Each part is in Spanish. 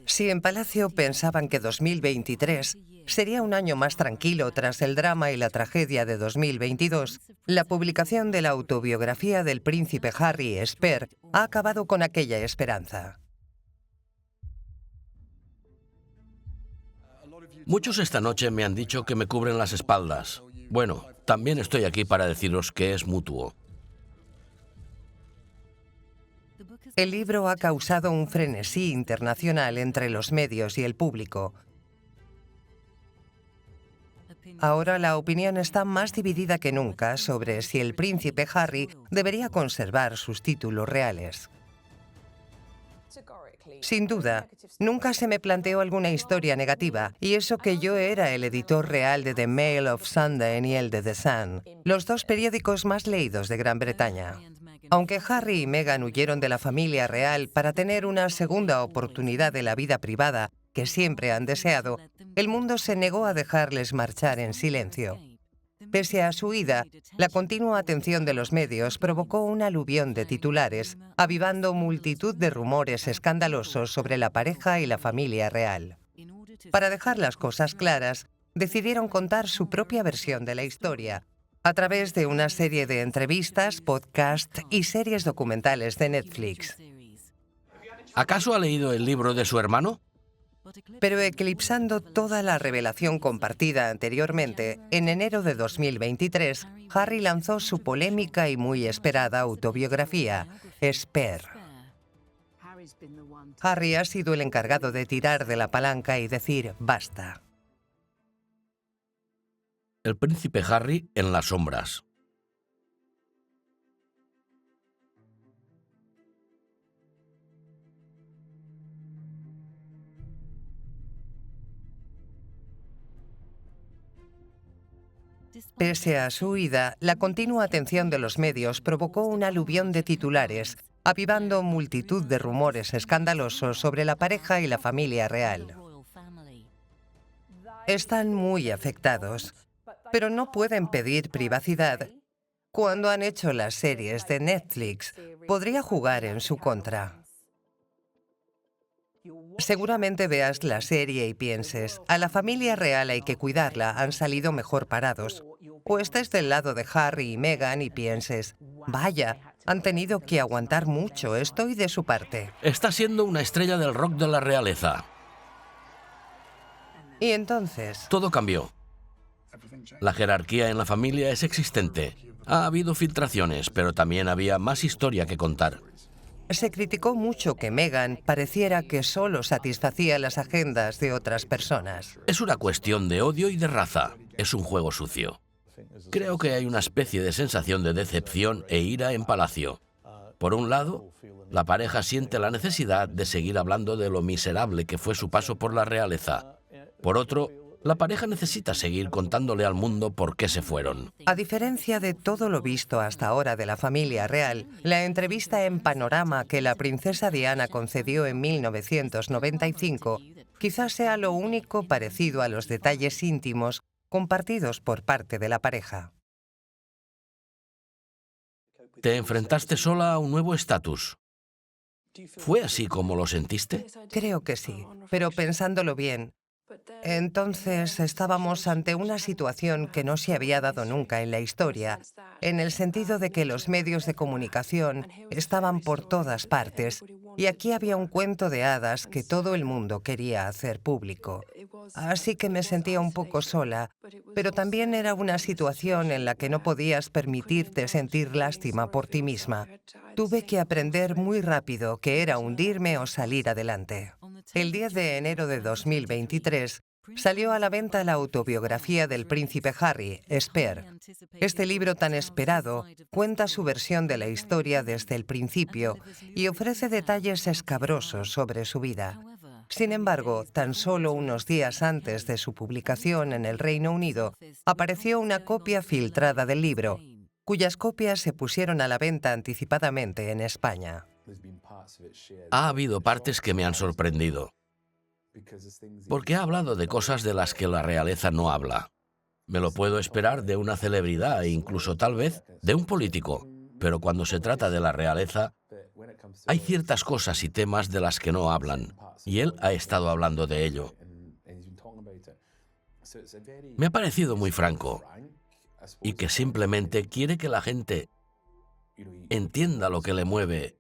Si en Palacio pensaban que 2023 sería un año más tranquilo tras el drama y la tragedia de 2022, la publicación de la autobiografía del príncipe Harry Esper ha acabado con aquella esperanza. Muchos esta noche me han dicho que me cubren las espaldas. Bueno, también estoy aquí para deciros que es mutuo. El libro ha causado un frenesí internacional entre los medios y el público. Ahora la opinión está más dividida que nunca sobre si el príncipe Harry debería conservar sus títulos reales. Sin duda, nunca se me planteó alguna historia negativa, y eso que yo era el editor real de The Mail of London y el de The Sun, los dos periódicos más leídos de Gran Bretaña. Aunque Harry y Meghan huyeron de la familia real para tener una segunda oportunidad de la vida privada que siempre han deseado, el mundo se negó a dejarles marchar en silencio. Pese a su huida, la continua atención de los medios provocó un aluvión de titulares, avivando multitud de rumores escandalosos sobre la pareja y la familia real. Para dejar las cosas claras, decidieron contar su propia versión de la historia, a través de una serie de entrevistas, podcasts y series documentales de Netflix. ¿Acaso ha leído el libro de su hermano? Pero eclipsando toda la revelación compartida anteriormente, en enero de 2023, Harry lanzó su polémica y muy esperada autobiografía, Esper. Harry ha sido el encargado de tirar de la palanca y decir basta. El príncipe Harry en las sombras. Pese a su huida, la continua atención de los medios provocó un aluvión de titulares, avivando multitud de rumores escandalosos sobre la pareja y la familia real. Están muy afectados, pero no pueden pedir privacidad. Cuando han hecho las series de Netflix, podría jugar en su contra. Seguramente veas la serie y pienses, a la familia real hay que cuidarla, han salido mejor parados. O estés del lado de Harry y Meghan y pienses, vaya, han tenido que aguantar mucho, estoy de su parte. Está siendo una estrella del rock de la realeza. Y entonces, Todo cambió. La jerarquía en la familia es existente. Ha habido filtraciones, pero también había más historia que contar. se criticó mucho que Meghan pareciera que solo satisfacía las agendas de otras personas. Es una cuestión de odio y de raza. Es un juego sucio. Creo que hay una especie de sensación de decepción e ira en Palacio. Por un lado, la pareja siente la necesidad de seguir hablando de lo miserable que fue su paso por la realeza. Por otro, la pareja necesita seguir contándole al mundo por qué se fueron. A diferencia de todo lo visto hasta ahora de la familia real, la entrevista en Panorama que la princesa Diana concedió en 1995 quizás sea lo único parecido a los detalles íntimos compartidos por parte de la pareja. Te enfrentaste sola a un nuevo estatus. ¿Fue así como lo sentiste? Creo que sí, pero pensándolo bien, entonces estábamos ante una situación que no se había dado nunca en la historia, en el sentido de que los medios de comunicación estaban por todas partes y aquí había un cuento de hadas que todo el mundo quería hacer público. Así que me sentía un poco sola, pero también era una situación en la que no podías permitirte sentir lástima por ti misma. Tuve que aprender muy rápido que era hundirme o salir adelante. El 10 de enero de 2023 salió a la venta la autobiografía del príncipe Harry, Esper. Este libro tan esperado cuenta su versión de la historia desde el principio y ofrece detalles escabrosos sobre su vida. Sin embargo, tan solo unos días antes de su publicación en el Reino Unido, apareció una copia filtrada del libro, cuyas copias se pusieron a la venta anticipadamente en España. Ha habido partes que me han sorprendido, porque ha hablado de cosas de las que la realeza no habla. Me lo puedo esperar de una celebridad e incluso tal vez de un político, pero cuando se trata de la realeza, hay ciertas cosas y temas de las que no hablan. y él ha estado hablando de ello. Me ha parecido muy franco y que simplemente quiere que la gente entienda lo que le mueve,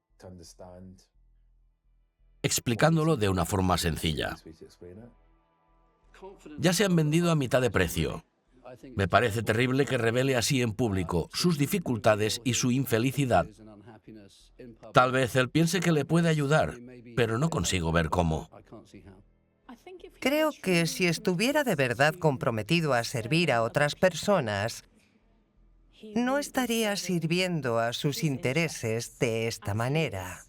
explicándolo de una forma sencilla. Ya se han vendido a mitad de precio. Me parece terrible que revele así en público sus dificultades y su infelicidad. Tal vez él piense que le puede ayudar, pero no consigo ver cómo. Creo que si estuviera de verdad comprometido a servir a otras personas, no estaría sirviendo a sus intereses de esta manera.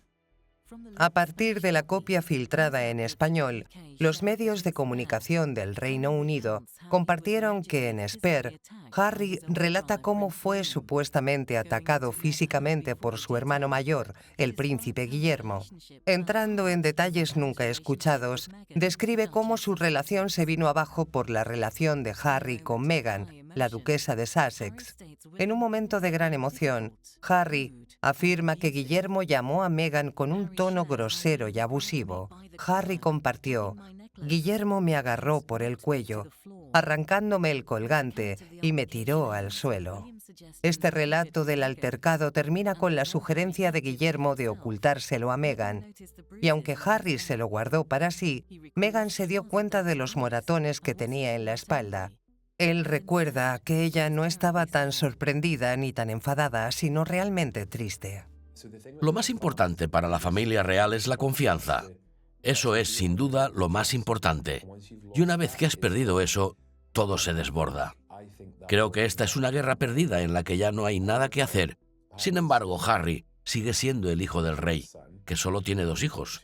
A partir de la copia filtrada en español, los medios de comunicación del Reino Unido compartieron que en Spare, Harry relata cómo fue supuestamente atacado físicamente por su hermano mayor, el príncipe Guillermo. Entrando en detalles nunca escuchados, describe cómo su relación se vino abajo por la relación de Harry con Meghan, la duquesa de Sussex. En un momento de gran emoción, Harry afirma que Guillermo llamó a Meghan con un tono grosero y abusivo. Harry compartió: Guillermo me agarró por el cuello, arrancándome el colgante, y me tiró al suelo. Este relato del altercado termina con la sugerencia de Guillermo de ocultárselo a Meghan, y aunque Harry se lo guardó para sí, Meghan se dio cuenta de los moratones que tenía en la espalda. Él recuerda que ella no estaba tan sorprendida ni tan enfadada, sino realmente triste. Lo más importante para la familia real es la confianza. Eso es, sin duda, lo más importante. Y una vez que has perdido eso, todo se desborda. Creo que esta es una guerra perdida en la que ya no hay nada que hacer. Sin embargo, Harry sigue siendo el hijo del rey, que solo tiene 2 hijos.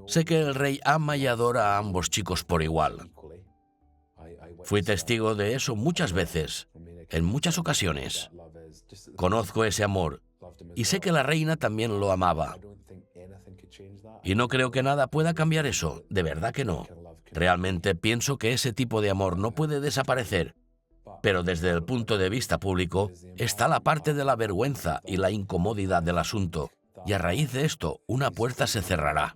Sé que el rey ama y adora a ambos chicos por igual. Fui testigo de eso muchas veces, en muchas ocasiones. Conozco ese amor y sé que la reina también lo amaba. Y no creo que nada pueda cambiar eso, de verdad que no. Realmente pienso que ese tipo de amor no puede desaparecer. Pero desde el punto de vista público está la parte de la vergüenza y la incomodidad del asunto. Y a raíz de esto, una puerta se cerrará.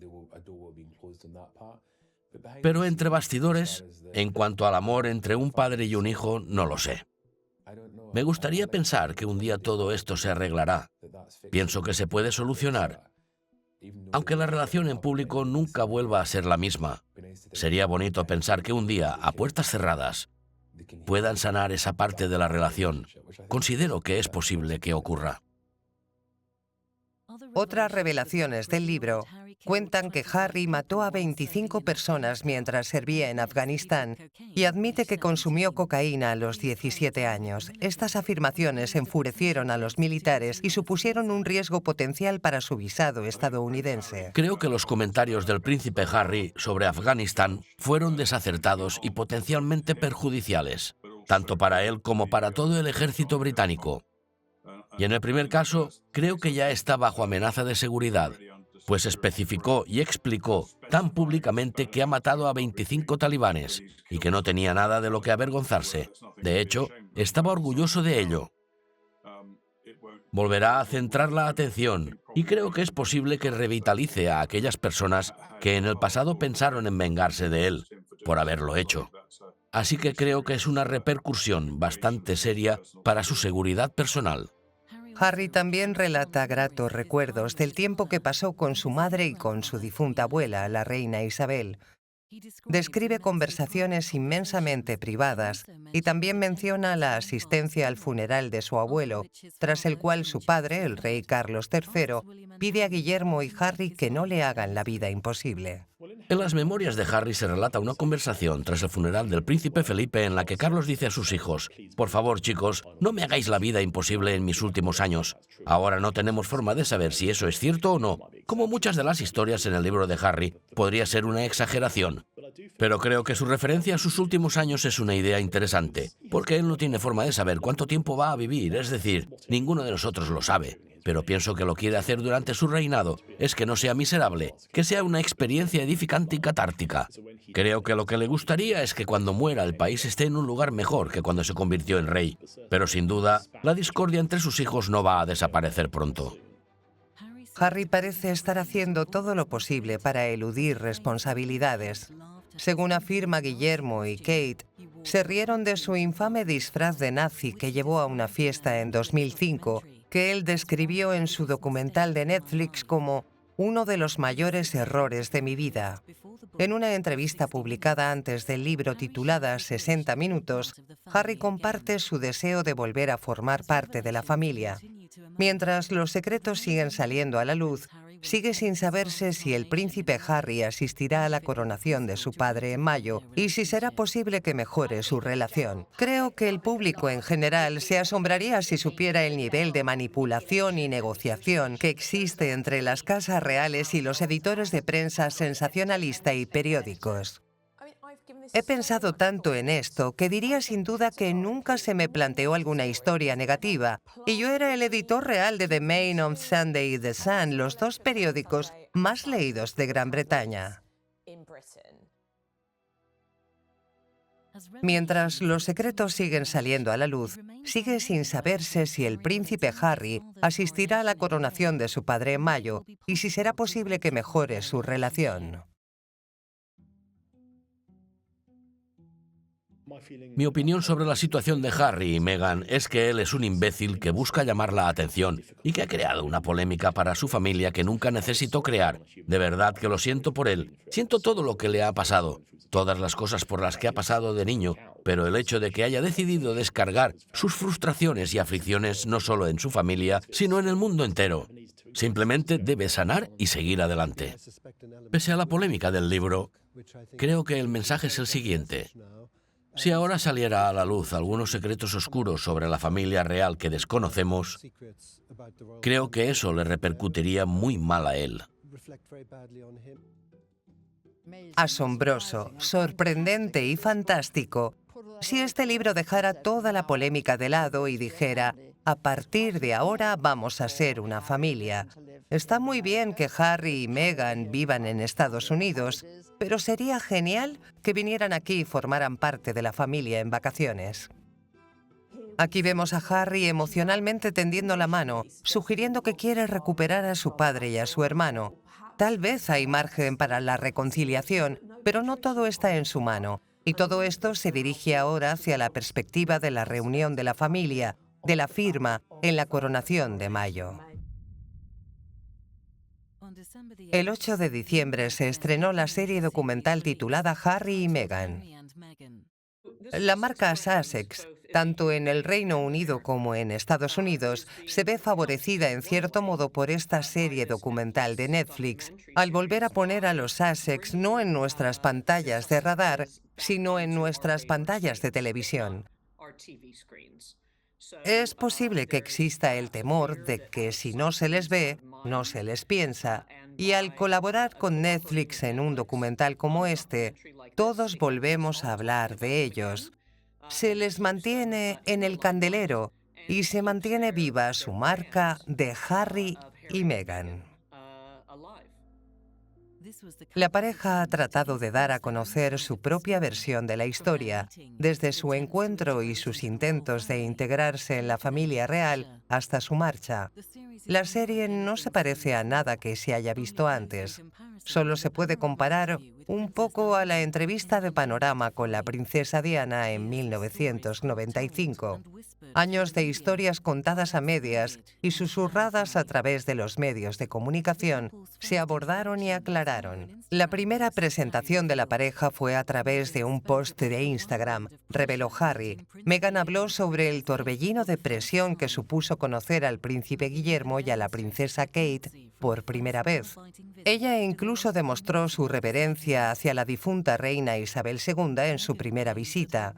Pero entre bastidores, en cuanto al amor entre un padre y un hijo, no lo sé. Me gustaría pensar que un día todo esto se arreglará. Pienso que se puede solucionar. Aunque la relación en público nunca vuelva a ser la misma, sería bonito pensar que un día, a puertas cerradas, puedan sanar esa parte de la relación. Considero que es posible que ocurra. Otras revelaciones del libro cuentan que Harry mató a 25 personas mientras servía en Afganistán y admite que consumió cocaína a los 17 años. Estas afirmaciones enfurecieron a los militares y supusieron un riesgo potencial para su visado estadounidense. Creo que los comentarios del príncipe Harry sobre Afganistán fueron desacertados y potencialmente perjudiciales, tanto para él como para todo el ejército británico. Y en el primer caso, creo que ya está bajo amenaza de seguridad, pues especificó y explicó tan públicamente que ha matado a 25 talibanes y que no tenía nada de lo que avergonzarse. De hecho, estaba orgulloso de ello. Volverá a centrar la atención y creo que es posible que revitalice a aquellas personas que en el pasado pensaron en vengarse de él por haberlo hecho. Así que creo que es una repercusión bastante seria para su seguridad personal. Harry también relata gratos recuerdos del tiempo que pasó con su madre y con su difunta abuela, la reina Isabel. Describe conversaciones inmensamente privadas y también menciona la asistencia al funeral de su abuelo, tras el cual su padre, el rey Carlos III, pide a Guillermo y Harry que no le hagan la vida imposible. En las memorias de Harry se relata una conversación tras el funeral del príncipe Felipe en la que Carlos dice a sus hijos: «Por favor, chicos, no me hagáis la vida imposible en mis últimos años». Ahora no tenemos forma de saber si eso es cierto o no. Como muchas de las historias en el libro de Harry, podría ser una exageración. Pero creo que su referencia a sus últimos años es una idea interesante, porque él no tiene forma de saber cuánto tiempo va a vivir, es decir, ninguno de nosotros lo sabe. Pero pienso que lo quiere hacer durante su reinado. Es que no sea miserable, que sea una experiencia edificante y catártica. Creo que lo que le gustaría es que cuando muera el país esté en un lugar mejor que cuando se convirtió en rey. Pero sin duda, la discordia entre sus hijos no va a desaparecer pronto. Harry parece estar haciendo todo lo posible para eludir responsabilidades. Según afirma Guillermo y Kate, se rieron de su infame disfraz de nazi que llevó a una fiesta en 2005, que él describió en su documental de Netflix como uno de los mayores errores de mi vida. En una entrevista publicada antes del libro titulada 60 minutos, Harry comparte su deseo de volver a formar parte de la familia. Mientras los secretos siguen saliendo a la luz, sigue sin saberse si el príncipe Harry asistirá a la coronación de su padre en mayo y si será posible que mejore su relación. Creo que el público en general se asombraría si supiera el nivel de manipulación y negociación que existe entre las casas reales y los editores de prensa sensacionalista y periódicos. He pensado tanto en esto que diría sin duda que nunca se me planteó alguna historia negativa, y yo era el editor real de The Mail on Sunday y The Sun, los dos periódicos más leídos de Gran Bretaña. Mientras los secretos siguen saliendo a la luz, sigue sin saberse si el príncipe Harry asistirá a la coronación de su padre en mayo y si será posible que mejore su relación. Mi opinión sobre la situación de Harry y Meghan es que él es un imbécil que busca llamar la atención y que ha creado una polémica para su familia que nunca necesitó crear. De verdad que lo siento por él. Siento todo lo que le ha pasado, todas las cosas por las que ha pasado de niño, pero el hecho de que haya decidido descargar sus frustraciones y aflicciones no solo en su familia, sino en el mundo entero. Simplemente debe sanar y seguir adelante. Pese a la polémica del libro, creo que el mensaje es el siguiente. Si ahora saliera a la luz algunos secretos oscuros sobre la familia real que desconocemos, creo que eso le repercutiría muy mal a él. Asombroso, sorprendente y fantástico. Si este libro dejara toda la polémica de lado y dijera, a partir de ahora vamos a ser una familia. Está muy bien que Harry y Meghan vivan en Estados Unidos, pero sería genial que vinieran aquí y formaran parte de la familia en vacaciones. Aquí vemos a Harry emocionalmente tendiendo la mano, sugiriendo que quiere recuperar a su padre y a su hermano. Tal vez hay margen para la reconciliación, pero no todo está en su mano. Y todo esto se dirige ahora hacia la perspectiva de la reunión de la familia, de la firma, en la coronación de mayo. El 8 de diciembre se estrenó la serie documental titulada Harry y Meghan. La marca Sussex, tanto en el Reino Unido como en Estados Unidos, se ve favorecida en cierto modo por esta serie documental de Netflix, al volver a poner a los Sussex no en nuestras pantallas de radar, sino en nuestras pantallas de televisión. Es posible que exista el temor de que si no se les ve, no se les piensa, y al colaborar con Netflix en un documental como este, todos volvemos a hablar de ellos. Se les mantiene en el candelero y se mantiene viva su marca de Harry y Meghan. La pareja ha tratado de dar a conocer su propia versión de la historia, desde su encuentro y sus intentos de integrarse en la familia real hasta su marcha. La serie no se parece a nada que se haya visto antes. Solo se puede comparar un poco a la entrevista de Panorama con la princesa Diana en 1995. Años de historias contadas a medias y susurradas a través de los medios de comunicación se abordaron y aclararon. La primera presentación de la pareja fue a través de un post de Instagram, reveló Harry. Meghan habló sobre el torbellino de presión que supuso conocer al príncipe Guillermo y a la princesa Kate por primera vez. Ella incluso demostró su reverencia hacia la difunta reina Isabel II en su primera visita.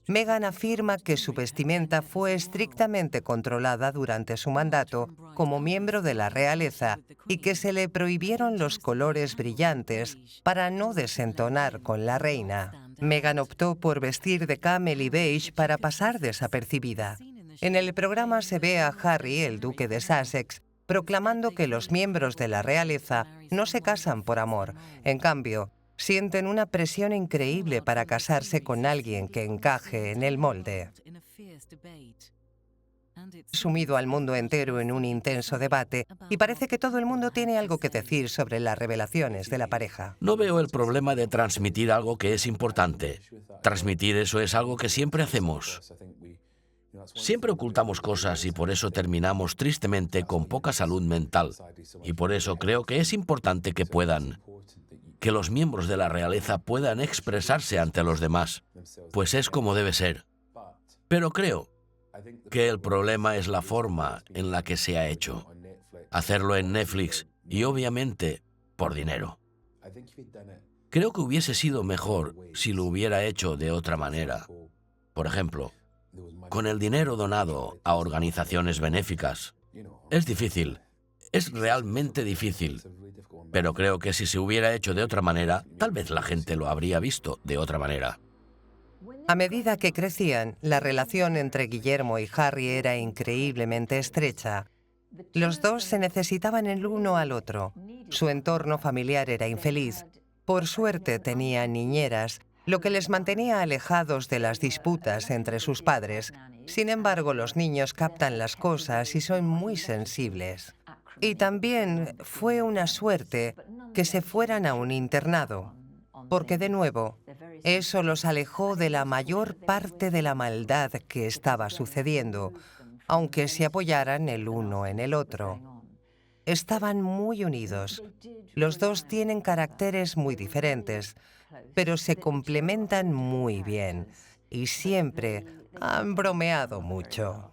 Meghan afirma que su vestimenta fue estrictamente controlada durante su mandato como miembro de la realeza y que se le prohibieron los colores brillantes para no desentonar con la reina. Meghan optó por vestir de camel y beige para pasar desapercibida. En el programa se ve a Harry, el duque de Sussex, proclamando que los miembros de la realeza no se casan por amor. En cambio, sienten una presión increíble para casarse con alguien que encaje en el molde. sumido al mundo entero en un intenso debate y parece que todo el mundo tiene algo que decir sobre las revelaciones de la pareja. No veo el problema de transmitir algo que es importante. Transmitir eso es algo que siempre hacemos. Siempre ocultamos cosas y por eso terminamos tristemente con poca salud mental. Y por eso creo que es importante que los miembros de la realeza puedan expresarse ante los demás, pues es como debe ser. Pero creo que el problema es la forma en la que se ha hecho. Hacerlo en Netflix y obviamente por dinero. Creo que hubiese sido mejor si lo hubiera hecho de otra manera. Por ejemplo, con el dinero donado a organizaciones benéficas. Es difícil, es realmente difícil, pero creo que si se hubiera hecho de otra manera, tal vez la gente lo habría visto de otra manera. A medida que crecían, la relación entre Guillermo y Harry era increíblemente estrecha. Los dos se necesitaban el uno al otro. Su entorno familiar era infeliz. Por suerte tenía niñeras, lo que les mantenía alejados de las disputas entre sus padres. Sin embargo, los niños captan las cosas y son muy sensibles. Y también fue una suerte que se fueran a un internado, porque de nuevo, eso los alejó de la mayor parte de la maldad que estaba sucediendo, aunque se apoyaran el uno en el otro. Estaban muy unidos. Los dos tienen caracteres muy diferentes, pero se complementan muy bien y siempre han bromeado mucho.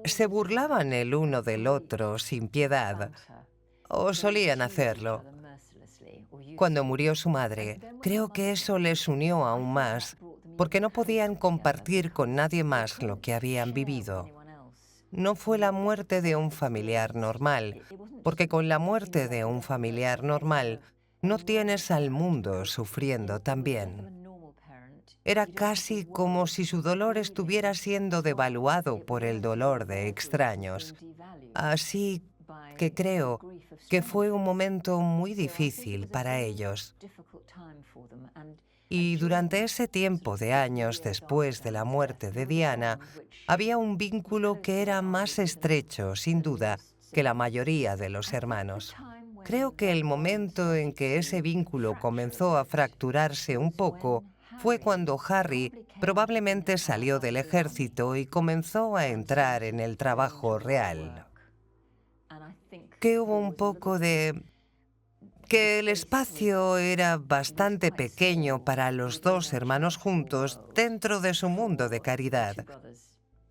Se burlaban el uno del otro sin piedad, o solían hacerlo. Cuando murió su madre, creo que eso les unió aún más, porque no podían compartir con nadie más lo que habían vivido. No fue la muerte de un familiar normal, porque con la muerte de un familiar normal no tienes al mundo sufriendo también. Era casi como si su dolor estuviera siendo devaluado por el dolor de extraños. Así que creo que fue un momento muy difícil para ellos. Y durante ese tiempo de años después de la muerte de Diana, había un vínculo que era más estrecho, sin duda, que la mayoría de los hermanos. Creo que el momento en que ese vínculo comenzó a fracturarse un poco fue cuando Harry probablemente salió del ejército y comenzó a entrar en el trabajo real. Que hubo un poco de... que el espacio era bastante pequeño para los dos hermanos juntos dentro de su mundo de caridad.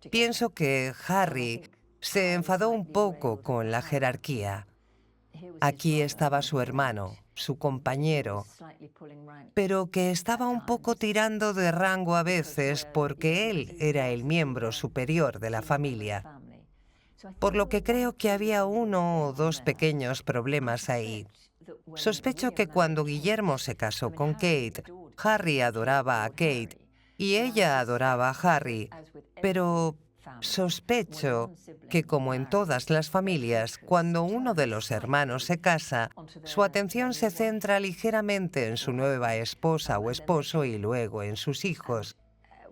Pienso que Harry se enfadó un poco con la jerarquía. Aquí estaba su hermano, su compañero, pero que estaba un poco tirando de rango a veces porque él era el miembro superior de la familia. Por lo que creo que había uno o dos pequeños problemas ahí. Sospecho que cuando Guillermo se casó con Kate, Harry adoraba a Kate y ella adoraba a Harry, pero sospecho que, como en todas las familias, cuando uno de los hermanos se casa, su atención se centra ligeramente en su nueva esposa o esposo y luego en sus hijos.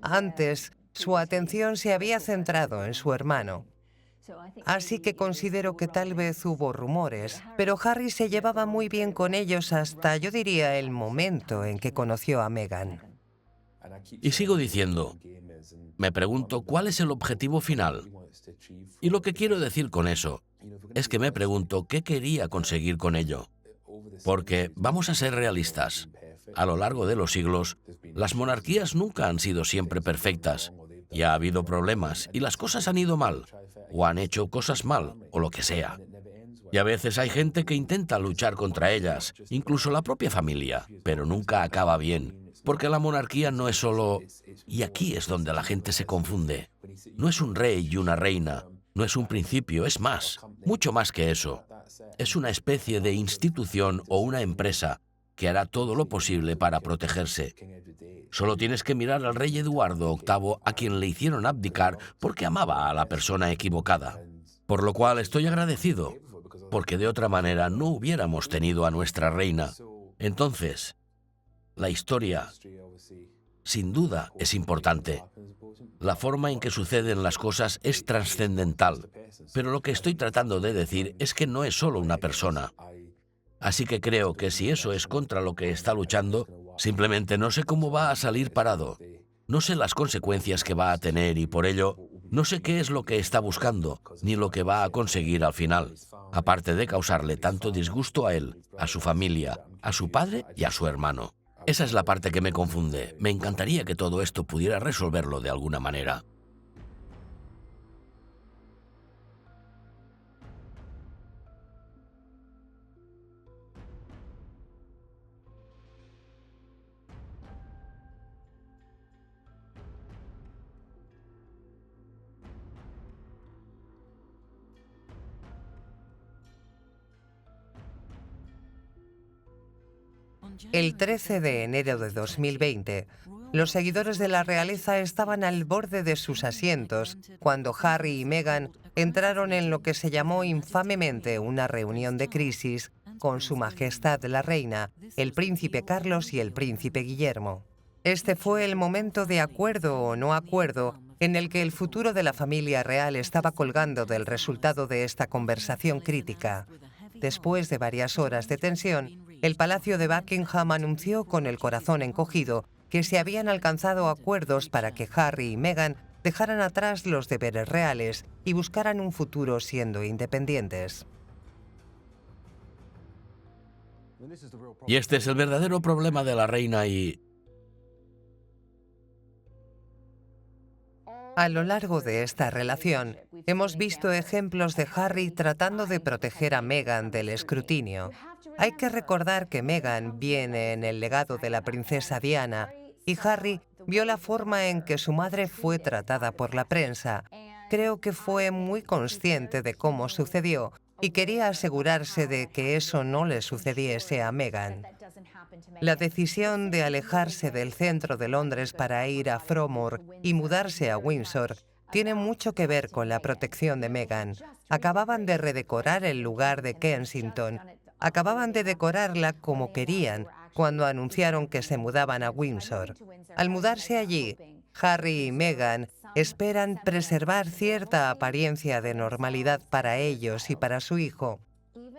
Antes, su atención se había centrado en su hermano. Así que considero que tal vez hubo rumores, pero Harry se llevaba muy bien con ellos hasta, yo diría, el momento en que conoció a Meghan. Y sigo diciendo, me pregunto cuál es el objetivo final. Y lo que quiero decir con eso es que me pregunto qué quería conseguir con ello. Porque vamos a ser realistas. A lo largo de los siglos, las monarquías nunca han sido siempre perfectas. Y ha habido problemas y las cosas han ido mal, o han hecho cosas mal, o lo que sea. Y a veces hay gente que intenta luchar contra ellas, incluso la propia familia, pero nunca acaba bien, porque la monarquía no es solo... Y aquí es donde la gente se confunde. No es un rey y una reina, no es un principio, es más, mucho más que eso. Es una especie de institución o una empresa que hará todo lo posible para protegerse. Solo tienes que mirar al rey Eduardo VIII, a quien le hicieron abdicar porque amaba a la persona equivocada. Por lo cual estoy agradecido, porque de otra manera no hubiéramos tenido a nuestra reina. Entonces, la historia sin duda, es importante. La forma en que suceden las cosas es trascendental, pero lo que estoy tratando de decir es que no es solo una persona. Así que creo que si eso es contra lo que está luchando, simplemente no sé cómo va a salir parado. No sé las consecuencias que va a tener y por ello no sé qué es lo que está buscando, ni lo que va a conseguir al final, aparte de causarle tanto disgusto a él, a su familia, a su padre y a su hermano. Esa es la parte que me confunde. Me encantaría que todo esto pudiera resolverlo de alguna manera. El 13 de enero de 2020, los seguidores de la realeza estaban al borde de sus asientos cuando Harry y Meghan entraron en lo que se llamó infamemente una reunión de crisis con Su Majestad la Reina, el Príncipe Carlos y el Príncipe Guillermo. Este fue el momento de acuerdo o no acuerdo en el que el futuro de la familia real estaba colgando del resultado de esta conversación crítica. Después de varias horas de tensión, el Palacio de Buckingham anunció con el corazón encogido que se habían alcanzado acuerdos para que Harry y Meghan dejaran atrás los deberes reales y buscaran un futuro siendo independientes. Y este es el verdadero problema de la reina y... A lo largo de esta relación, hemos visto ejemplos de Harry tratando de proteger a Meghan del escrutinio. Hay que recordar que Meghan viene en el legado de la princesa Diana y Harry vio la forma en que su madre fue tratada por la prensa. Creo que fue muy consciente de cómo sucedió y quería asegurarse de que eso no le sucediese a Meghan. La decisión de alejarse del centro de Londres para ir a Fromore y mudarse a Windsor tiene mucho que ver con la protección de Meghan. Acababan de redecorar el lugar de Kensington. Acababan de decorarla como querían cuando anunciaron que se mudaban a Windsor. Al mudarse allí, Harry y Meghan esperan preservar cierta apariencia de normalidad para ellos y para su hijo.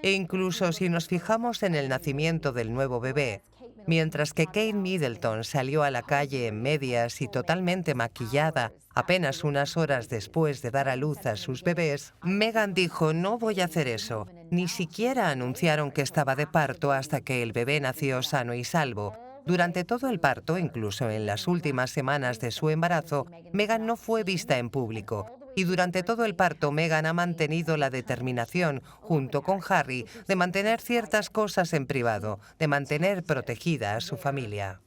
E incluso si nos fijamos en el nacimiento del nuevo bebé, mientras que Kate Middleton salió a la calle en medias y totalmente maquillada apenas unas horas después de dar a luz a sus bebés, Meghan dijo: no voy a hacer eso. Ni siquiera anunciaron que estaba de parto hasta que el bebé nació sano y salvo. Durante todo el parto, incluso en las últimas semanas de su embarazo, Meghan no fue vista en público. Y durante todo el parto, Meghan ha mantenido la determinación, junto con Harry, de mantener ciertas cosas en privado, de mantener protegida a su familia.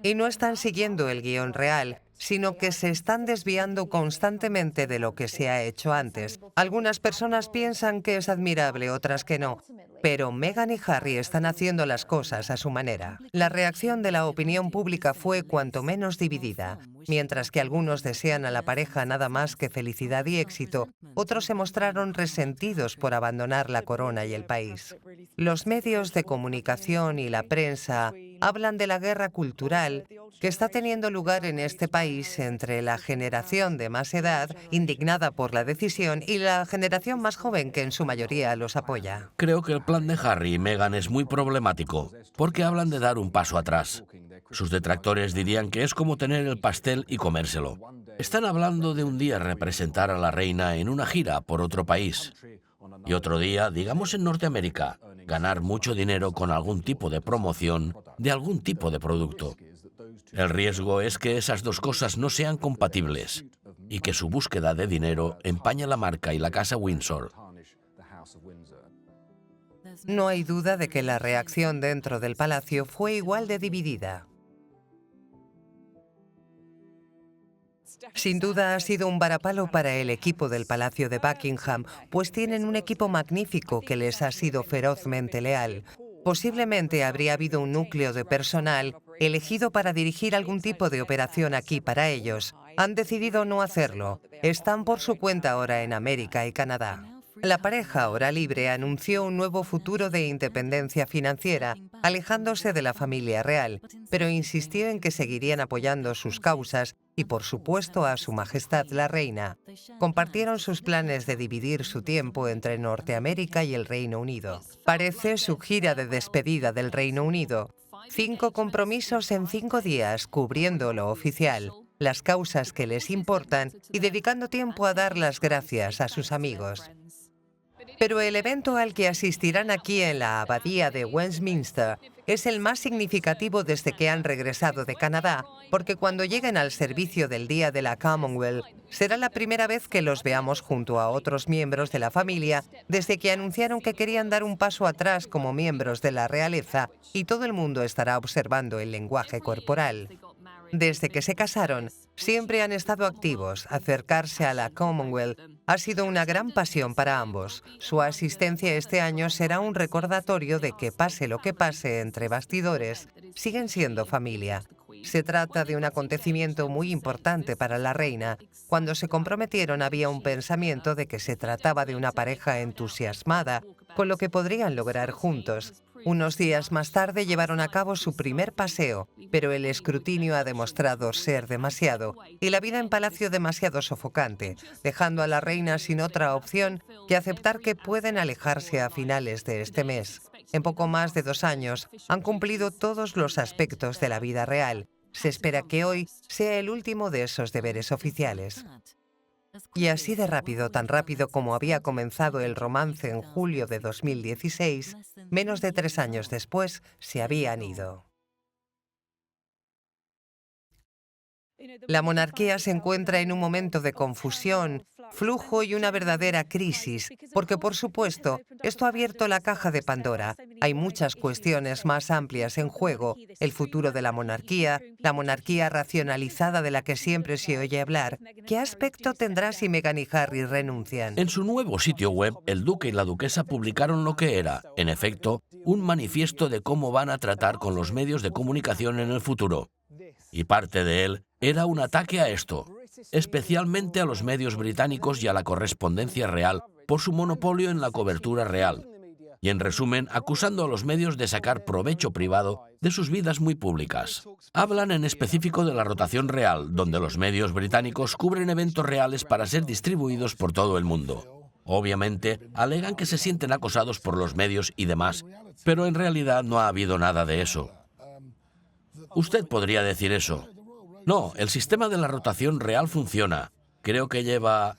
Y no están siguiendo el guión real, sino que se están desviando constantemente de lo que se ha hecho antes. Algunas personas piensan que es admirable, otras que no. Pero Meghan y Harry están haciendo las cosas a su manera. La reacción de la opinión pública fue cuanto menos dividida. Mientras que algunos desean a la pareja nada más que felicidad y éxito, otros se mostraron resentidos por abandonar la corona y el país. Los medios de comunicación y la prensa hablan de la guerra cultural que está teniendo lugar en este país entre la generación de más edad, indignada por la decisión, y la generación más joven, que en su mayoría los apoya. Creo que el plan de Harry y Meghan es muy problemático, porque hablan de dar un paso atrás. Sus detractores dirían que es como tener el pastel y comérselo. Están hablando de un día representar a la reina en una gira por otro país, y otro día, digamos en Norteamérica, ganar mucho dinero con algún tipo de promoción de algún tipo de producto. El riesgo es que esas dos cosas no sean compatibles y que su búsqueda de dinero empañe la marca y la casa Windsor. No hay duda de que la reacción dentro del palacio fue igual de dividida. Sin duda ha sido un varapalo para el equipo del Palacio de Buckingham, pues tienen un equipo magnífico que les ha sido ferozmente leal. Posiblemente habría habido un núcleo de personal elegido para dirigir algún tipo de operación aquí para ellos. Han decidido no hacerlo. Están por su cuenta ahora en América y Canadá. La pareja, ahora libre, anunció un nuevo futuro de independencia financiera, alejándose de la familia real, pero insistió en que seguirían apoyando sus causas y, por supuesto, a Su Majestad la Reina. Compartieron sus planes de dividir su tiempo entre Norteamérica y el Reino Unido. Parece su gira de despedida del Reino Unido. 5 compromisos en 5 días, cubriendo lo oficial, las causas que les importan y dedicando tiempo a dar las gracias a sus amigos. Pero el evento al que asistirán aquí en la Abadía de Westminster es el más significativo desde que han regresado de Canadá, porque cuando lleguen al servicio del Día de la Commonwealth, será la primera vez que los veamos junto a otros miembros de la familia desde que anunciaron que querían dar un paso atrás como miembros de la realeza, y todo el mundo estará observando el lenguaje corporal. Desde que se casaron, siempre han estado activos. Acercarse a la Commonwealth ha sido una gran pasión para ambos. Su asistencia este año será un recordatorio de que, pase lo que pase entre bastidores, siguen siendo familia. Se trata de un acontecimiento muy importante para la reina. Cuando se comprometieron había un pensamiento de que se trataba de una pareja entusiasmada con lo que podrían lograr juntos. Unos días más tarde llevaron a cabo su primer paseo, pero el escrutinio ha demostrado ser demasiado y la vida en palacio demasiado sofocante, dejando a la reina sin otra opción que aceptar que pueden alejarse a finales de este mes. En poco más de 2 años han cumplido todos los aspectos de la vida real. Se espera que hoy sea el último de esos deberes oficiales. Y así de rápido, tan rápido como había comenzado el romance en julio de 2016, menos de 3 años después, se habían ido. La monarquía se encuentra en un momento de confusión, flujo y una verdadera crisis, porque, por supuesto, esto ha abierto la caja de Pandora. Hay muchas cuestiones más amplias en juego: el futuro de la monarquía racionalizada de la que siempre se oye hablar. ¿Qué aspecto tendrá si Meghan y Harry renuncian? En su nuevo sitio web, el duque y la duquesa publicaron lo que era, en efecto, un manifiesto de cómo van a tratar con los medios de comunicación en el futuro. Y parte de él era un ataque a esto, especialmente a los medios británicos y a la correspondencia real por su monopolio en la cobertura real. Y en resumen, acusando a los medios de sacar provecho privado de sus vidas muy públicas. Hablan en específico de la rotación real, donde los medios británicos cubren eventos reales para ser distribuidos por todo el mundo. Obviamente, alegan que se sienten acosados por los medios y demás, pero en realidad no ha habido nada de eso. Usted podría decir eso. No, el sistema de la rotación real funciona. Creo que lleva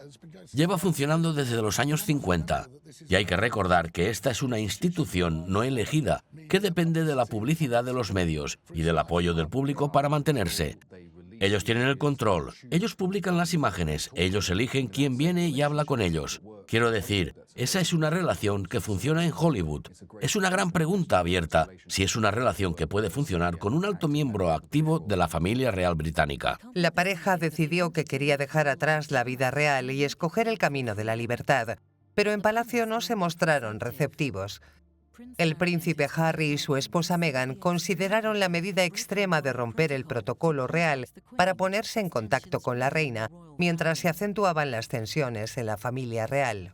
funcionando desde los años 50. Y hay que recordar que esta es una institución no elegida, que depende de la publicidad de los medios y del apoyo del público para mantenerse. Ellos tienen el control, ellos publican las imágenes, ellos eligen quién viene y habla con ellos. Quiero decir, esa es una relación que funciona en Hollywood. Es una gran pregunta abierta si es una relación que puede funcionar con un alto miembro activo de la familia real británica. La pareja decidió que quería dejar atrás la vida real y escoger el camino de la libertad, pero en palacio no se mostraron receptivos. El príncipe Harry y su esposa Meghan consideraron la medida extrema de romper el protocolo real para ponerse en contacto con la reina, mientras se acentuaban las tensiones en la familia real.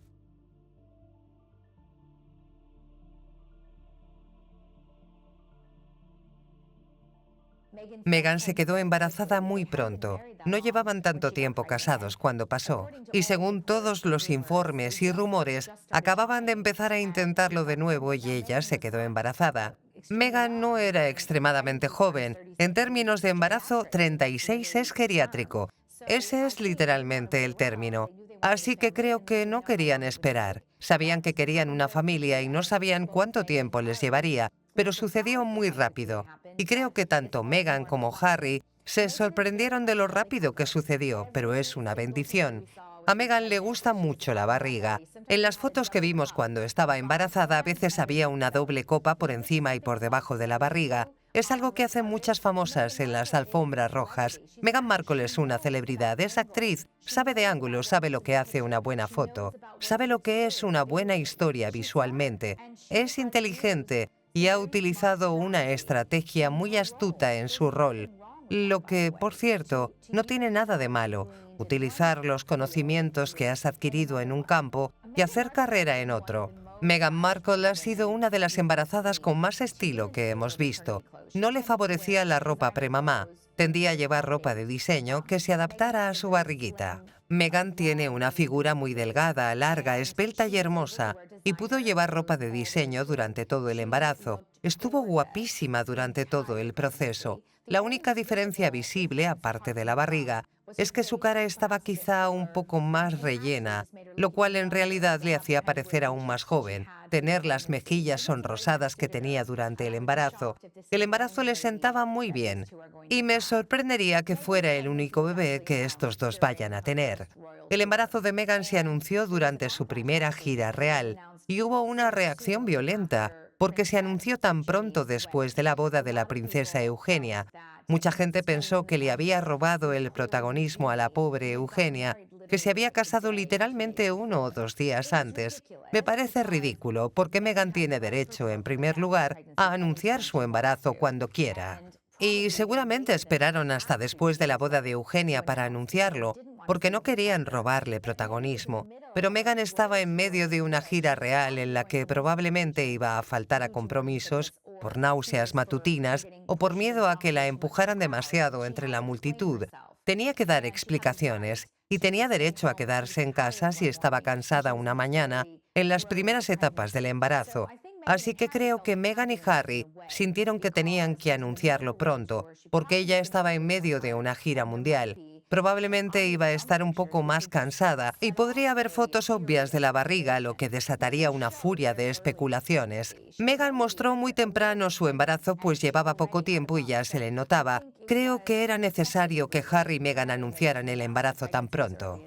Meghan se quedó embarazada muy pronto. No llevaban tanto tiempo casados cuando pasó, y según todos los informes y rumores, acababan de empezar a intentarlo de nuevo y ella se quedó embarazada. Meghan no era extremadamente joven. En términos de embarazo, 36 es geriátrico. Ese es literalmente el término. Así que creo que no querían esperar. Sabían que querían una familia y no sabían cuánto tiempo les llevaría, pero sucedió muy rápido. Y creo que tanto Meghan como Harry se sorprendieron de lo rápido que sucedió, pero es una bendición. A Meghan le gusta mucho la barriga. En las fotos que vimos cuando estaba embarazada, a veces había una doble copa por encima y por debajo de la barriga. Es algo que hacen muchas famosas en las alfombras rojas. Meghan Markle es una celebridad, es actriz, sabe de ángulos, sabe lo que hace una buena foto, sabe lo que es una buena historia visualmente, es inteligente y ha utilizado una estrategia muy astuta en su rol. Lo que, por cierto, no tiene nada de malo. Utilizar los conocimientos que has adquirido en un campo y hacer carrera en otro. Meghan Markle ha sido una de las embarazadas con más estilo que hemos visto. No le favorecía la ropa premamá. Tendía a llevar ropa de diseño que se adaptara a su barriguita. Meghan tiene una figura muy delgada, larga, esbelta y hermosa, y pudo llevar ropa de diseño durante todo el embarazo. Estuvo guapísima durante todo el proceso. La única diferencia visible, aparte de la barriga, es que su cara estaba quizá un poco más rellena, lo cual en realidad le hacía parecer aún más joven. Tener las mejillas sonrosadas que tenía durante el embarazo. El embarazo le sentaba muy bien, y me sorprendería que fuera el único bebé que estos dos vayan a tener. El embarazo de Meghan se anunció durante su primera gira real, y hubo una reacción violenta, porque se anunció tan pronto después de la boda de la princesa Eugenia. Mucha gente pensó que le había robado el protagonismo a la pobre Eugenia, que se había casado literalmente 1 o 2 días antes. Me parece ridículo, porque Meghan tiene derecho, en primer lugar, a anunciar su embarazo cuando quiera. Y seguramente esperaron hasta después de la boda de Eugenia para anunciarlo, porque no querían robarle protagonismo. Pero Meghan estaba en medio de una gira real en la que probablemente iba a faltar a compromisos por náuseas matutinas o por miedo a que la empujaran demasiado entre la multitud. Tenía que dar explicaciones y tenía derecho a quedarse en casa si estaba cansada una mañana en las primeras etapas del embarazo. Así que creo que Meghan y Harry sintieron que tenían que anunciarlo pronto, porque ella estaba en medio de una gira mundial. Probablemente iba a estar un poco más cansada y podría haber fotos obvias de la barriga, lo que desataría una furia de especulaciones. Meghan mostró muy temprano su embarazo, pues llevaba poco tiempo y ya se le notaba. Creo que era necesario que Harry y Meghan anunciaran el embarazo tan pronto.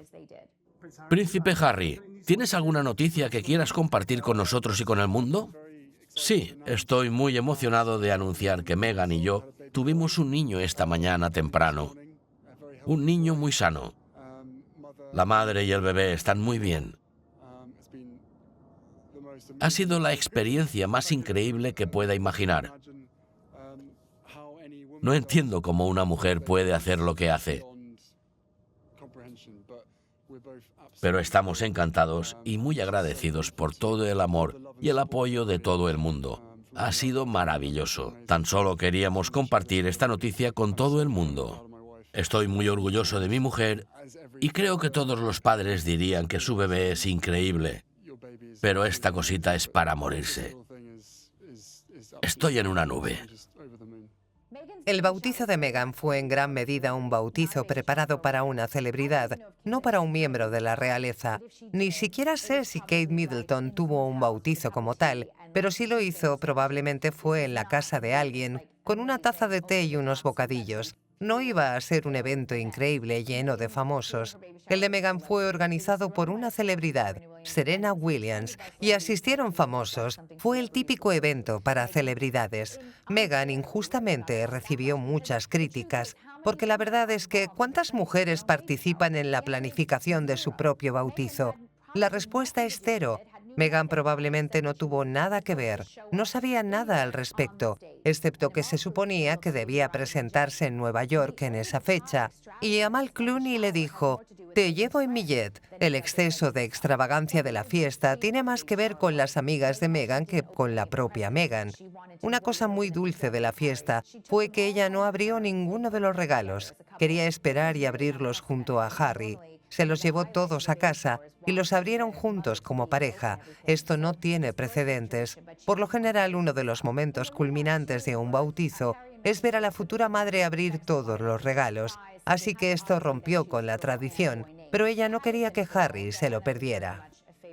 Príncipe Harry, ¿tienes alguna noticia que quieras compartir con nosotros y con el mundo? Sí, estoy muy emocionado de anunciar que Meghan y yo tuvimos un niño esta mañana temprano. Un niño muy sano. La madre y el bebé están muy bien. Ha sido la experiencia más increíble que pueda imaginar. No entiendo cómo una mujer puede hacer lo que hace. Pero estamos encantados y muy agradecidos por todo el amor y el apoyo de todo el mundo. Ha sido maravilloso. Tan solo queríamos compartir esta noticia con todo el mundo. Estoy muy orgulloso de mi mujer y creo que todos los padres dirían que su bebé es increíble. Pero esta cosita es para morirse. Estoy en una nube. El bautizo de Meghan fue en gran medida un bautizo preparado para una celebridad, no para un miembro de la realeza. Ni siquiera sé si Kate Middleton tuvo un bautizo como tal, pero si lo hizo, probablemente fue en la casa de alguien, con una taza de té y unos bocadillos. No iba a ser un evento increíble lleno de famosos. El de Meghan fue organizado por una celebridad, Serena Williams, y asistieron famosos. Fue el típico evento para celebridades. Meghan injustamente recibió muchas críticas, porque la verdad es que ¿cuántas mujeres participan en la planificación de su propio bautizo? La respuesta es 0. Meghan probablemente no tuvo nada que ver, no sabía nada al respecto, excepto que se suponía que debía presentarse en Nueva York en esa fecha, y Amal Clooney le dijo: «Te llevo en mi jet». El exceso de extravagancia de la fiesta tiene más que ver con las amigas de Meghan que con la propia Meghan. Una cosa muy dulce de la fiesta fue que ella no abrió ninguno de los regalos. Quería esperar y abrirlos junto a Harry. Se los llevó todos a casa y los abrieron juntos como pareja. Esto no tiene precedentes. Por lo general, uno de los momentos culminantes de un bautizo es ver a la futura madre abrir todos los regalos. Así que esto rompió con la tradición, pero ella no quería que Harry se lo perdiera.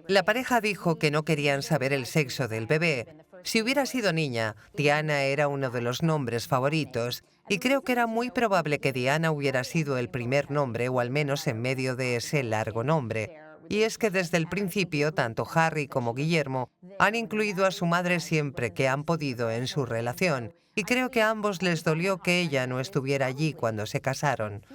La pareja dijo que no querían saber el sexo del bebé. Si hubiera sido niña, Diana era uno de los nombres favoritos, y creo que era muy probable que Diana hubiera sido el primer nombre, o al menos en medio de ese largo nombre. Y es que desde el principio, tanto Harry como Guillermo han incluido a su madre siempre que han podido en su relación, y creo que a ambos les dolió que ella no estuviera allí cuando se casaron.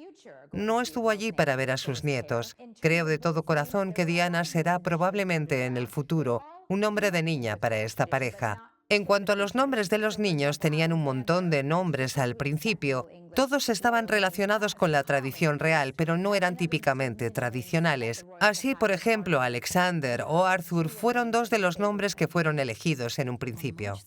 No estuvo allí para ver a sus nietos. Creo de todo corazón que Diana será probablemente en el futuro un nombre de niña para esta pareja. En cuanto a los nombres de los niños, tenían un montón de nombres al principio, Todos estaban relacionados con la tradición real, pero no eran típicamente tradicionales. Así, por ejemplo, Alexander o Arthur fueron dos de los nombres que fueron elegidos en un principio.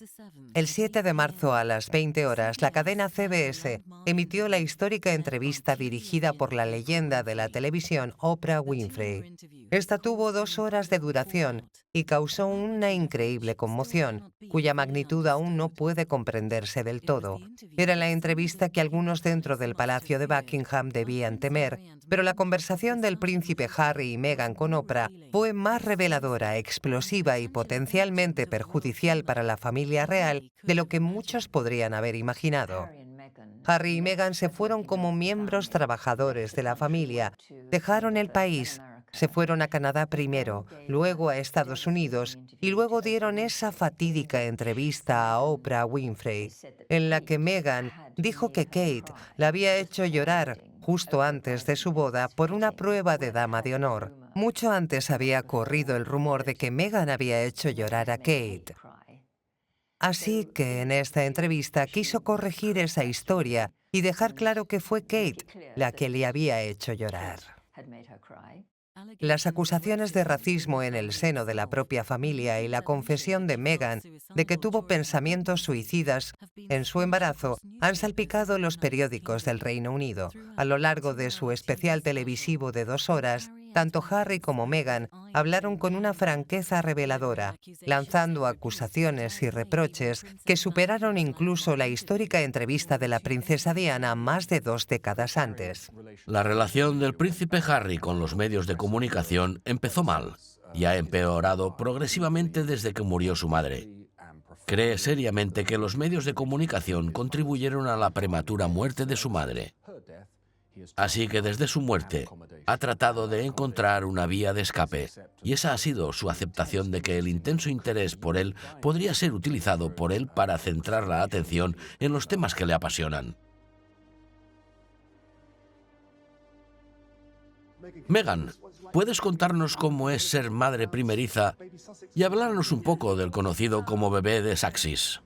El 7 de marzo a las 20 horas, la cadena CBS emitió la histórica entrevista dirigida por la leyenda de la televisión Oprah Winfrey. Esta tuvo 2 horas de duración y causó una increíble conmoción, cuya magnitud aún no puede comprenderse del todo. Era la entrevista que algunos dentro del Palacio de Buckingham debían temer, pero la conversación del príncipe Harry y Meghan con Oprah fue más reveladora, explosiva y potencialmente perjudicial para la familia real de lo que muchos podrían haber imaginado. Harry y Meghan se fueron como miembros trabajadores de la familia, dejaron el país, se fueron a Canadá primero, luego a Estados Unidos y luego dieron esa fatídica entrevista a Oprah Winfrey, en la que Meghan dijo que Kate la había hecho llorar justo antes de su boda por una prueba de dama de honor. Mucho antes había corrido el rumor de que Meghan había hecho llorar a Kate. Así que en esta entrevista quiso corregir esa historia y dejar claro que fue Kate la que le había hecho llorar. Las acusaciones de racismo en el seno de la propia familia y la confesión de Meghan de que tuvo pensamientos suicidas en su embarazo han salpicado los periódicos del Reino Unido. A lo largo de su especial televisivo de 2 horas, tanto Harry como Meghan hablaron con una franqueza reveladora, lanzando acusaciones y reproches que superaron incluso la histórica entrevista de la princesa Diana más de 2 décadas antes. La relación del príncipe Harry con los medios de comunicación empezó mal y ha empeorado progresivamente desde que murió su madre. Cree seriamente que los medios de comunicación contribuyeron a la prematura muerte de su madre. Así que desde su muerte ha tratado de encontrar una vía de escape, y esa ha sido su aceptación de que el intenso interés por él podría ser utilizado por él para centrar la atención en los temas que le apasionan. Meghan, ¿puedes contarnos cómo es ser madre primeriza y hablarnos un poco del conocido como bebé de Sussex?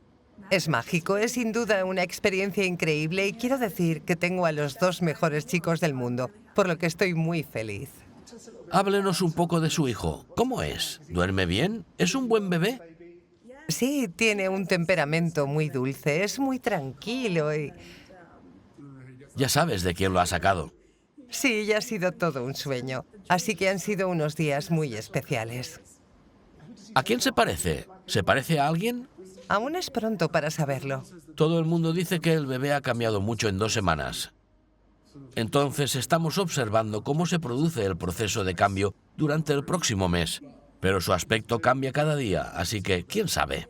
Es mágico, es sin duda una experiencia increíble y quiero decir que tengo a los 2 mejores chicos del mundo, por lo que estoy muy feliz. Háblenos un poco de su hijo. ¿Cómo es? ¿Duerme bien? ¿Es un buen bebé? Sí, tiene un temperamento muy dulce, es muy tranquilo y... Ya sabes de quién lo ha sacado. Sí, ya ha sido todo un sueño, así que han sido unos días muy especiales. ¿A quién se parece? ¿Se parece a alguien? Aún es pronto para saberlo. Todo el mundo dice que el bebé ha cambiado mucho en 2 semanas. Entonces estamos observando cómo se produce el proceso de cambio durante el próximo mes. Pero su aspecto cambia cada día, así que ¿quién sabe?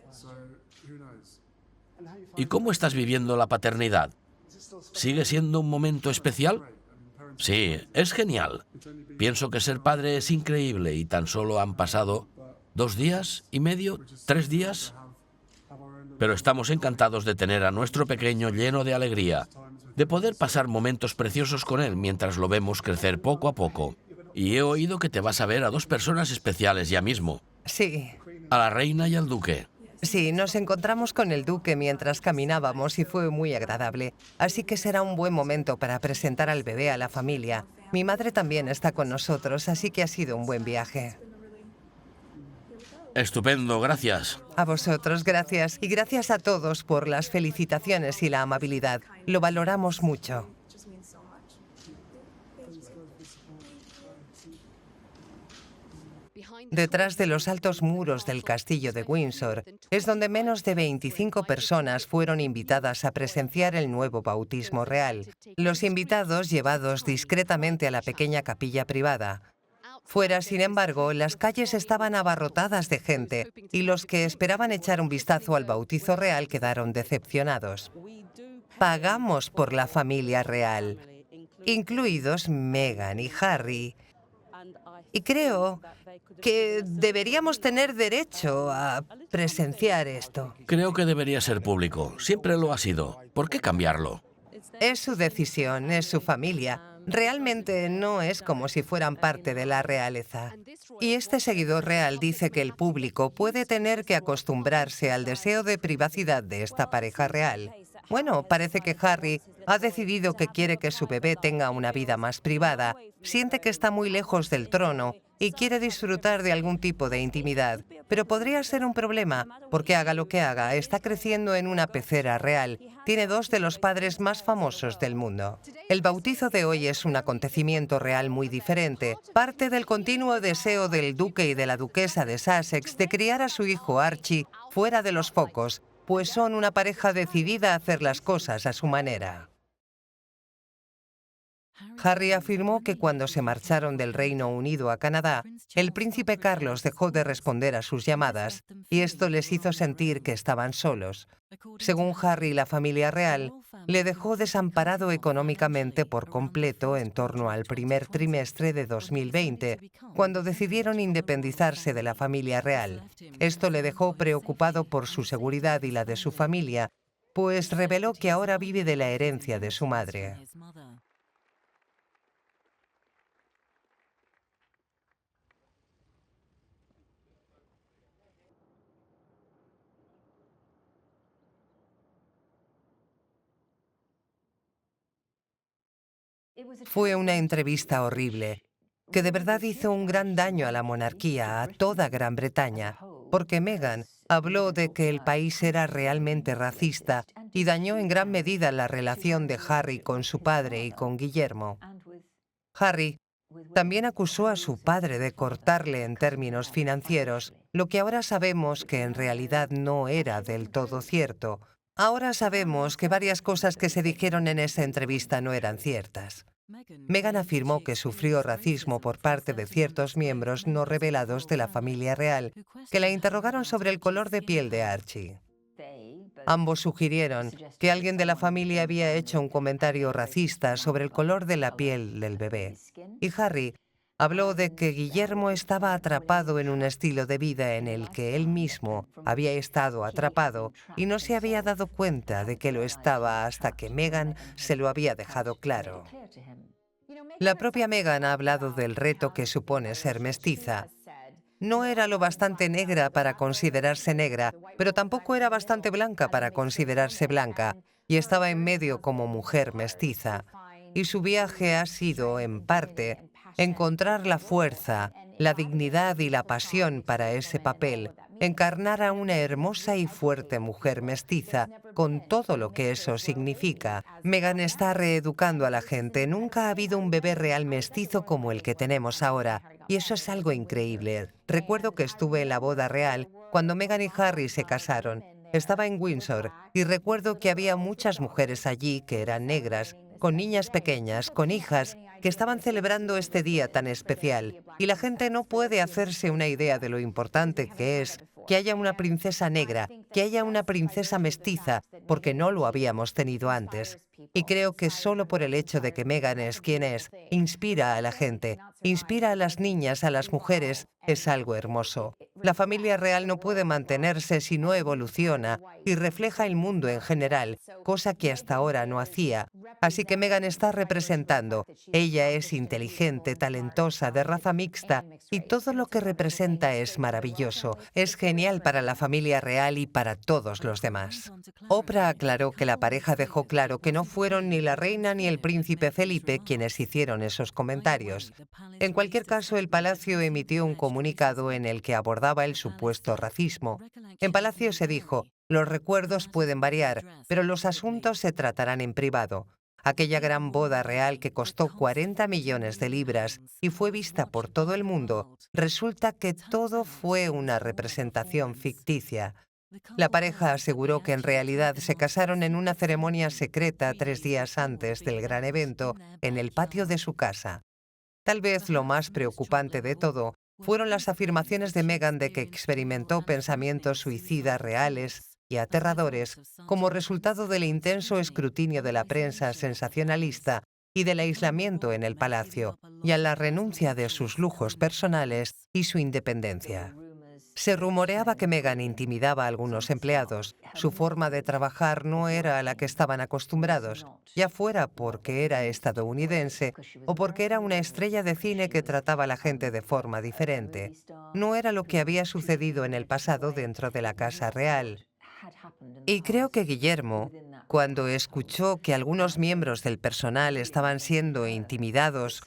¿Y cómo estás viviendo la paternidad? ¿Sigue siendo un momento especial? Sí, es genial. Pienso que ser padre es increíble y tan solo han pasado 2 días y medio, 3 días. Pero estamos encantados de tener a nuestro pequeño lleno de alegría, de poder pasar momentos preciosos con él mientras lo vemos crecer poco a poco. Y he oído que te vas a ver a 2 personas especiales ya mismo. Sí. A la reina y al duque. Sí, nos encontramos con el duque mientras caminábamos y fue muy agradable. Así que será un buen momento para presentar al bebé a la familia. Mi madre también está con nosotros, así que ha sido un buen viaje. Estupendo, gracias. A vosotros, gracias. Y gracias a todos por las felicitaciones y la amabilidad. Lo valoramos mucho. Detrás de los altos muros del castillo de Windsor es donde menos de 25 personas fueron invitadas a presenciar el nuevo bautismo real. Los invitados llevados discretamente a la pequeña capilla privada. Fuera, sin embargo, las calles estaban abarrotadas de gente y los que esperaban echar un vistazo al bautizo real quedaron decepcionados. Pagamos por la familia real, incluidos Meghan y Harry. Y creo que deberíamos tener derecho a presenciar esto. Creo que debería ser público. Siempre lo ha sido. ¿Por qué cambiarlo? Es su decisión, es su familia. Realmente no es como si fueran parte de la realeza. Y este seguidor real dice que el público puede tener que acostumbrarse al deseo de privacidad de esta pareja real. Bueno, parece que Harry ha decidido que quiere que su bebé tenga una vida más privada, siente que está muy lejos del trono y quiere disfrutar de algún tipo de intimidad. Pero podría ser un problema, porque haga lo que haga, está creciendo en una pecera real. Tiene dos de los padres más famosos del mundo. El bautizo de hoy es un acontecimiento real muy diferente, parte del continuo deseo del duque y de la duquesa de Sussex de criar a su hijo Archie fuera de los focos, pues son una pareja decidida a hacer las cosas a su manera. Harry afirmó que cuando se marcharon del Reino Unido a Canadá, el príncipe Carlos dejó de responder a sus llamadas y esto les hizo sentir que estaban solos. Según Harry, la familia real le dejó desamparado económicamente por completo en torno al primer trimestre de 2020, cuando decidieron independizarse de la familia real. Esto le dejó preocupado por su seguridad y la de su familia, pues reveló que ahora vive de la herencia de su madre. Fue una entrevista horrible, que de verdad hizo un gran daño a la monarquía, a toda Gran Bretaña, porque Meghan habló de que el país era realmente racista y dañó en gran medida la relación de Harry con su padre y con Guillermo. Harry también acusó a su padre de cortarle en términos financieros, lo que ahora sabemos que en realidad no era del todo cierto. Ahora sabemos que varias cosas que se dijeron en esa entrevista no eran ciertas. Meghan afirmó que sufrió racismo por parte de ciertos miembros no revelados de la familia real, que la interrogaron sobre el color de piel de Archie. Ambos sugirieron que alguien de la familia había hecho un comentario racista sobre el color de la piel del bebé. Y Harry habló de que Guillermo estaba atrapado en un estilo de vida en el que él mismo había estado atrapado y no se había dado cuenta de que lo estaba hasta que Meghan se lo había dejado claro. La propia Meghan ha hablado del reto que supone ser mestiza. No era lo bastante negra para considerarse negra, pero tampoco era bastante blanca para considerarse blanca, y estaba en medio como mujer mestiza. Y su viaje ha sido, en parte, encontrar la fuerza, la dignidad y la pasión para ese papel, encarnar a una hermosa y fuerte mujer mestiza, con todo lo que eso significa. Meghan está reeducando a la gente. Nunca ha habido un bebé real mestizo como el que tenemos ahora, y eso es algo increíble. Recuerdo que estuve en la boda real cuando Meghan y Harry se casaron. Estaba en Windsor y recuerdo que había muchas mujeres allí que eran negras, con niñas pequeñas, con hijas, que estaban celebrando este día tan especial. Y la gente no puede hacerse una idea de lo importante que es que haya una princesa negra, que haya una princesa mestiza, porque no lo habíamos tenido antes. Y creo que solo por el hecho de que Meghan es quien es, inspira a la gente, inspira a las niñas, a las mujeres, es algo hermoso. La familia real no puede mantenerse si no evoluciona y refleja el mundo en general, cosa que hasta ahora no hacía. Así que Meghan está representando. Ella es inteligente, talentosa, de raza mixta y todo lo que representa es maravilloso. Es genial para la familia real y para todos los demás. Oprah aclaró que la pareja dejó claro que no fueron ni la reina ni el príncipe Felipe quienes hicieron esos comentarios. En cualquier caso, el Palacio emitió un comunicado en el que abordaba el supuesto racismo. En Palacio se dijo: los recuerdos pueden variar, pero los asuntos se tratarán en privado. Aquella gran boda real que costó 40 millones de libras y fue vista por todo el mundo, resulta que todo fue una representación ficticia. La pareja aseguró que en realidad se casaron en una ceremonia secreta 3 días antes del gran evento en el patio de su casa. Tal vez lo más preocupante de todo fueron las afirmaciones de Meghan de que experimentó pensamientos suicidas reales y aterradores como resultado del intenso escrutinio de la prensa sensacionalista y del aislamiento en el palacio, y a la renuncia de sus lujos personales y su independencia. Se rumoreaba que Meghan intimidaba a algunos empleados. Su forma de trabajar no era a la que estaban acostumbrados, ya fuera porque era estadounidense o porque era una estrella de cine que trataba a la gente de forma diferente. No era lo que había sucedido en el pasado dentro de la Casa Real. Y creo que Guillermo cuando escuchó que algunos miembros del personal estaban siendo intimidados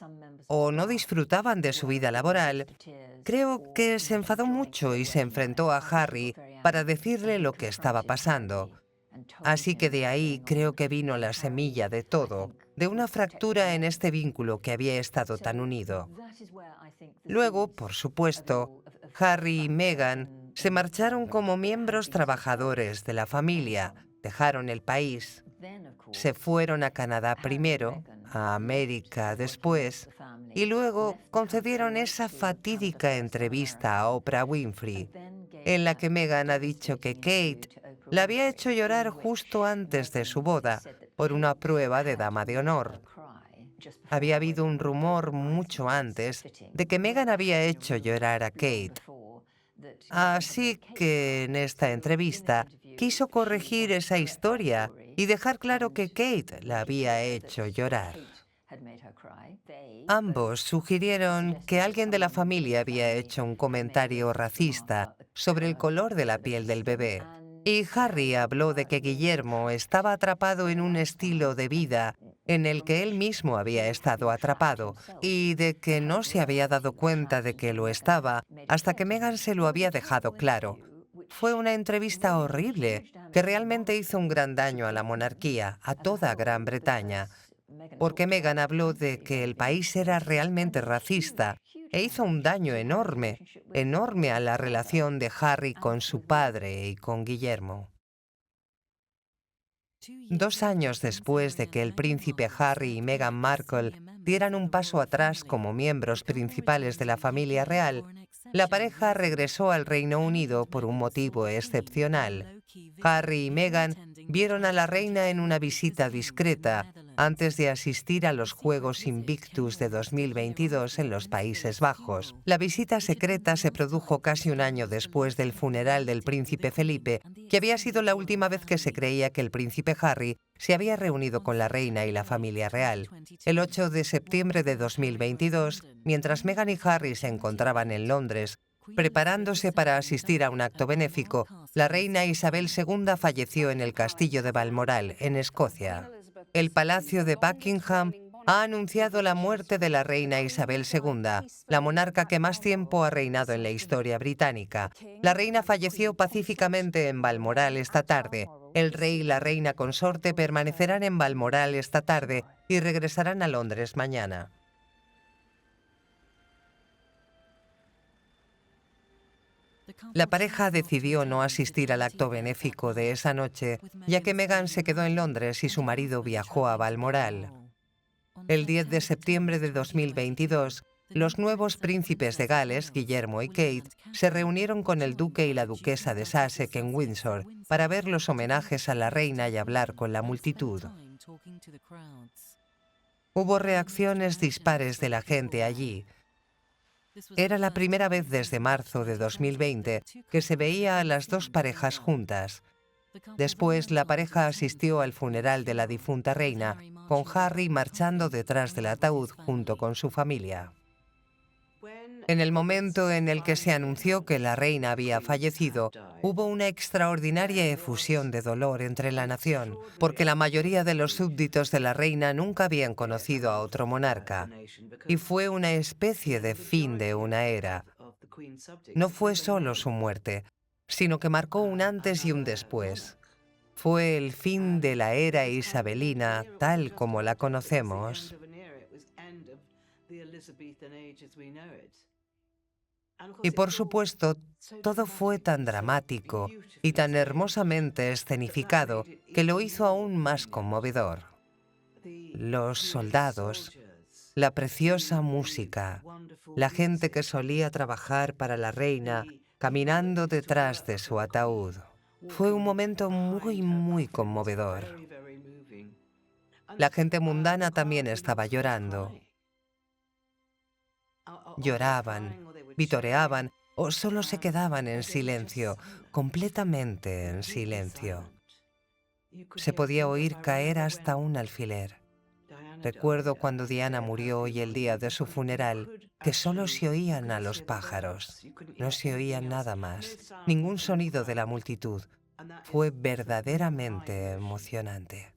o no disfrutaban de su vida laboral, creo que se enfadó mucho y se enfrentó a Harry para decirle lo que estaba pasando. Así que de ahí creo que vino la semilla de todo, de una fractura en este vínculo que había estado tan unido. Luego, por supuesto, Harry y Meghan se marcharon como miembros trabajadores de la familia, dejaron el país, se fueron a Canadá primero, a América después, y luego concedieron esa fatídica entrevista a Oprah Winfrey, en la que Meghan ha dicho que Kate la había hecho llorar justo antes de su boda por una prueba de dama de honor. Había habido un rumor mucho antes de que Meghan había hecho llorar a Kate. Así que en esta entrevista quiso corregir esa historia y dejar claro que Kate la había hecho llorar. Ambos sugirieron que alguien de la familia había hecho un comentario racista sobre el color de la piel del bebé. Y Harry habló de que Guillermo estaba atrapado en un estilo de vida en el que él mismo había estado atrapado y de que no se había dado cuenta de que lo estaba hasta que Meghan se lo había dejado claro. Fue una entrevista horrible que realmente hizo un gran daño a la monarquía, a toda Gran Bretaña, porque Meghan habló de que el país era realmente racista e hizo un daño enorme, enorme a la relación de Harry con su padre y con Guillermo. 2 años después de que el príncipe Harry y Meghan Markle dieran un paso atrás como miembros principales de la familia real, la pareja regresó al Reino Unido por un motivo excepcional. Harry y Meghan vieron a la reina en una visita discreta antes de asistir a los Juegos Invictus de 2022 en los Países Bajos. La visita secreta se produjo casi un año después del funeral del príncipe Felipe, que había sido la última vez que se creía que el príncipe Harry se había reunido con la reina y la familia real. El 8 de septiembre de 2022, mientras Meghan y Harry se encontraban en Londres, preparándose para asistir a un acto benéfico, la reina Isabel II falleció en el castillo de Balmoral, en Escocia. El Palacio de Buckingham ha anunciado la muerte de la reina Isabel II, la monarca que más tiempo ha reinado en la historia británica. La reina falleció pacíficamente en Balmoral esta tarde. El rey y la reina consorte permanecerán en Balmoral esta tarde y regresarán a Londres mañana. La pareja decidió no asistir al acto benéfico de esa noche, ya que Meghan se quedó en Londres y su marido viajó a Balmoral. El 10 de septiembre de 2022, los nuevos príncipes de Gales, Guillermo y Kate, se reunieron con el duque y la duquesa de Sussex en Windsor para ver los homenajes a la reina y hablar con la multitud. Hubo reacciones dispares de la gente allí. Era la primera vez desde marzo de 2020 que se veía a las dos parejas juntas. Después, la pareja asistió al funeral de la difunta reina, con Harry marchando detrás del ataúd junto con su familia. En el momento en el que se anunció que la reina había fallecido, hubo una extraordinaria efusión de dolor entre la nación, porque la mayoría de los súbditos de la reina nunca habían conocido a otro monarca, y fue una especie de fin de una era. No fue solo su muerte, sino que marcó un antes y un después. Fue el fin de la era isabelina tal como la conocemos. Y por supuesto, todo fue tan dramático y tan hermosamente escenificado que lo hizo aún más conmovedor. Los soldados, la preciosa música, la gente que solía trabajar para la reina caminando detrás de su ataúd. Fue un momento muy, muy conmovedor. La gente mundana también estaba llorando. Lloraban, vitoreaban o solo se quedaban en silencio, completamente en silencio. Se podía oír caer hasta un alfiler. Recuerdo cuando Diana murió y el día de su funeral, que solo se oían a los pájaros. No se oía nada más, ningún sonido de la multitud, Fue verdaderamente emocionante.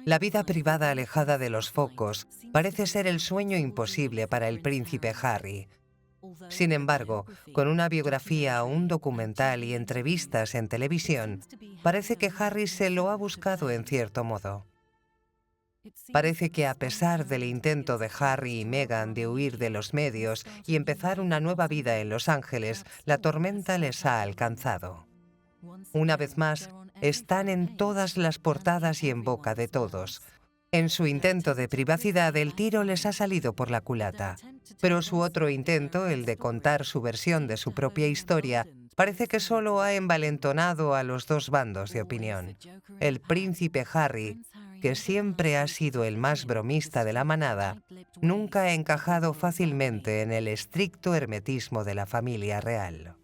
La vida privada alejada de los focos parece ser el sueño imposible para el príncipe Harry. Sin embargo, con una biografía, un documental y entrevistas en televisión, parece que Harry se lo ha buscado en cierto modo. Parece que a pesar del intento de Harry y Meghan de huir de los medios y empezar una nueva vida en Los Ángeles, la tormenta les ha alcanzado. Una vez más, están en todas las portadas y en boca de todos. En su intento de privacidad, el tiro les ha salido por la culata. Pero su otro intento, el de contar su versión de su propia historia, parece que solo ha envalentonado a los dos bandos de opinión. El príncipe Harry, que siempre ha sido el más bromista de la manada, nunca ha encajado fácilmente en el estricto hermetismo de la familia real.